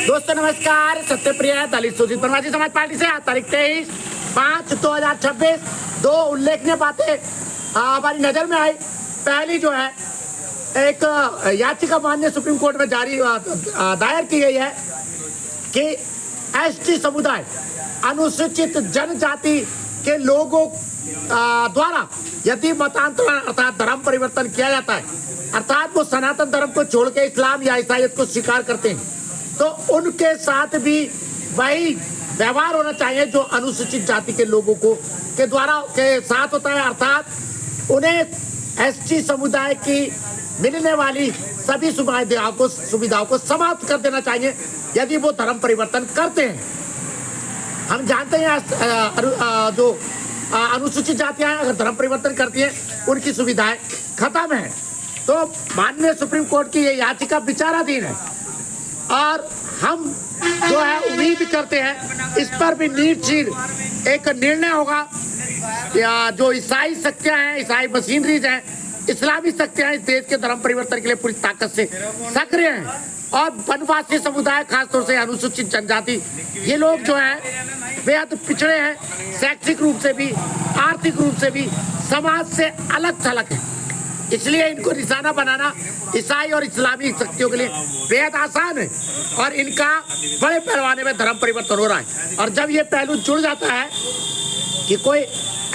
दोस्तों नमस्कार। सत्यप्रिय दलित शोषित वनवासी समाज पार्टी से आज तारीख 23/5/2026 दो उल्लेखनीय बातें हमारी नजर में आई। पहली जो है एक याचिका माननीय सुप्रीम कोर्ट में दायर की गई है कि एसटी समुदाय अनुसूचित जनजाति के लोगों द्वारा यदि मतांतरण अर्थात धर्म परिवर्तन किया जाता है, अर्थात वो सनातन धर्म को छोड़ के इस्लाम या ईसाईयत को स्वीकार करते हैं, तो उनके साथ भी वही व्यवहार होना चाहिए जो अनुसूचित जाति के लोगों को के द्वारा के साथ होता है। अर्थात उन्हें एसटी समुदाय की मिलने वाली सभी सुविधाओं को समाप्त कर देना चाहिए यदि वो धर्म परिवर्तन करते हैं। हम जानते हैं जो अनुसूचित जातियां अगर धर्म परिवर्तन करती हैं उनकी सुविधाएं खत्म है। तो माननीय सुप्रीम कोर्ट की ये याचिका विचाराधीन है और हम जो है उम्मीद करते हैं इस पर भी नीटशीर एक निर्णय होगा। या जो ईसाई शक्तियां हैं, ईसाई मशीनरीज हैं, इस्लामी शक्तियां इस देश के धर्म परिवर्तन के लिए पूरी ताकत से सक्रिय हैं और वनवासी समुदाय खासतौर से अनुसूचित जनजाति ये लोग जो है बेहद पिछड़े हैं, शैक्षिक रूप से भी, आर्थिक रूप से भी, समाज से अलग थलग है। इसलिए इनको निशाना बनाना ईसाई और इस्लामी शक्तियों के लिए बेहद आसान है और इनका बड़े पैमाने में धर्म परिवर्तन हो रहा है। और जब ये पहलू जुड़ जाता है कि कोई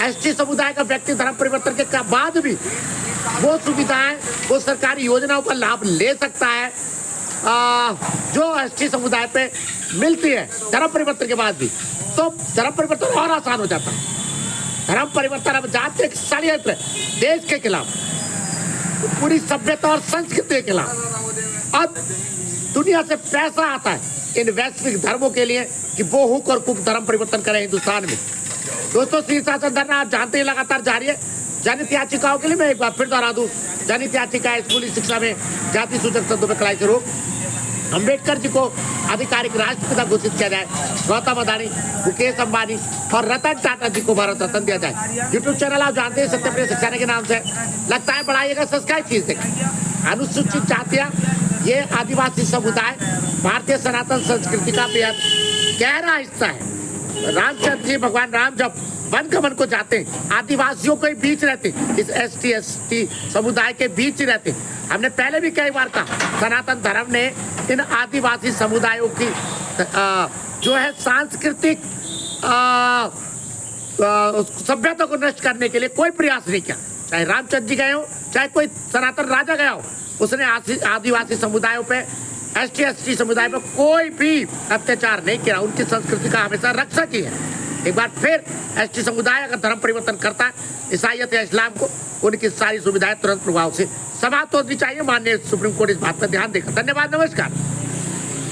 एसटी समुदाय का व्यक्ति धर्म परिवर्तन के बाद भी वो सुविधाएं, वो सरकारी योजनाओं का लाभ ले सकता है जो एसटी समुदाय पे मिलती है धर्म परिवर्तन के बाद भी, तो धर्म परिवर्तन और आसान हो जाता है। धर्म परिवर्तन अब जाति के षड्यंत्र देश के खिलाफ, पूरी सभ्यता और संस्कृति के खिलाफ। अब दुनिया से पैसा आता है इन वैश्विक धर्मों के लिए कि वो हुक और कुक धर्म परिवर्तन करें हिंदुस्तान में। दोस्तों शीर्षासन धरना आप जानते हैं लगातार जारी है। जनहित याचिकाओं के लिए मैं एक बार फिर दोहरा दूं, जनहित याचिका स्कूली शिक्षा में जाति सूचक शब्दों में कड़ाई से रोक, अम्बेडकर जी को आधिकारिक राष्ट्रपिता घोषित किया जाए, गौतम अदानी, मुकेश अंबानी और रतन टाटा जी को भारत रत्न दिया जाए। यूट्यूब चैनल आप जानते हैं सत्यप्रिय शिक्षा के नाम से, लगता है बढ़ाइएगा, सब्सक्राइब कीजिए। अनुसूचित जातियां, ये आदिवासी समुदाय भारतीय सनातन संस्कृति का बेहद गहरा हिस्सा है। रामचंद्र जी भगवान राम जब वन गमन को जाते हैं, आदिवासियों के बीच रहते, इस एसटी समुदाय के बीच ही रहते। हमने पहले भी कई बार कहा, सनातन धर्म ने इन आदिवासी समुदायों की जो है सांस्कृतिक सभ्यता को नष्ट करने के लिए कोई प्रयास नहीं किया। चाहे रामचंद्र जी गए हो, चाहे कोई सनातन राजा गया हो, उसने आदिवासी समुदायों पे, एसटी समुदाय पे कोई भी अत्याचार नहीं किया। उनकी संस्कृति का हमेशा रक्षा की है। एक बार फिर एसटी समुदाय अगर धर्म परिवर्तन करता है, ईसाईयत या इस्लाम को, उनकी सारी सुविधाएं तुरंत प्रभाव से समाप्त होनी चाहिए। माननीय सुप्रीम कोर्ट इस बात पर ध्यान देगा। धन्यवाद, नमस्कार।